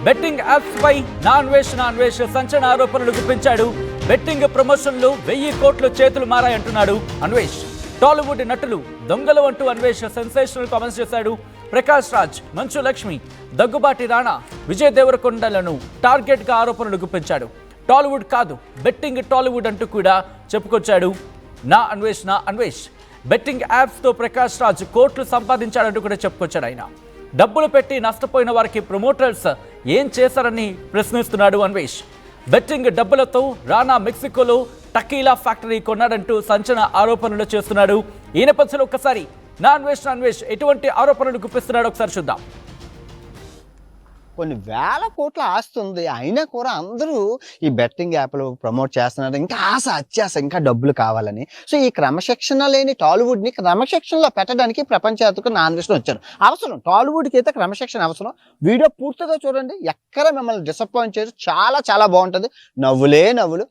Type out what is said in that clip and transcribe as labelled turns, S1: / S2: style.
S1: Betting apps పై నాన్వేష్ సంచలన ఆరోపణలు గుప్పించాడు. Betting ప్రమోషన్లు 1000 కోట్లు చేతులు మారాయంటున్నాడు అన్వేష్. టాలీవుడ్ నటులు దొంగలు అంటూ అన్వేష్ సెన్సేషనల్ కామెంట్స్ చేశాడు. ప్రకాష్ రాజ్, మంచు లక్ష్మి, దగ్గుబాటి రాణా, విజయ్ దేవరకొండలను టార్గెట్ గా ఆరోపణలు గుప్పించాడు. టాలీవుడ్ కాదు బెట్టింగ్ టాలీవుడ్ అంటూ కూడా చెప్పుకొచ్చాడు. నా అన్వేష్ బెట్టింగ్ యాప్స్ తో ప్రకాష్ రాజ్ కోట్లు సంపాదించాడంటూ కూడా చెప్పుకొచ్చాడు. ఆయన డబ్బులు పెట్టి నష్టపోయిన వారికి ప్రమోటర్స్ ఏం చేశారని ప్రశ్నిస్తున్నాడు అన్వేష్. బెట్టింగ్ డబ్బులతో రానా మెక్సికోలో టకీలా ఫ్యాక్టరీ కొన్నాడంటూ సంచలన ఆరోపణలు చేస్తున్నాడు. ఈ నేపథ్యంలో ఒక్కసారి నా అన్వేష్ ఎటువంటి ఆరోపణలు గుప్పిస్తున్నాడో ఒకసారి చూద్దాం.
S2: కొన్ని వేల కోట్ల ఆస్తి ఉంది, అయినా కూడా అందరూ ఈ బెట్టింగ్ యాప్లు ప్రమోట్ చేస్తున్నారు. ఇంకా అత్యాశ, ఇంకా డబ్బులు కావాలని. సో ఈ క్రమశిక్షణ లేని టాలీవుడ్ని క్రమశిక్షణలో పెట్టడానికి ప్రపంచవ్యాప్తంగా నాన్వేషణ వచ్చారు. అవసరం, టాలీవుడ్కి అయితే క్రమశిక్షణ అవసరం. వీడియో పూర్తిగా చూడండి, ఎక్కడ మిమ్మల్ని డిసప్పాయింట్ చేయరు. చాలా చాలా బాగుంటుంది. నవ్వులే నవ్వులు.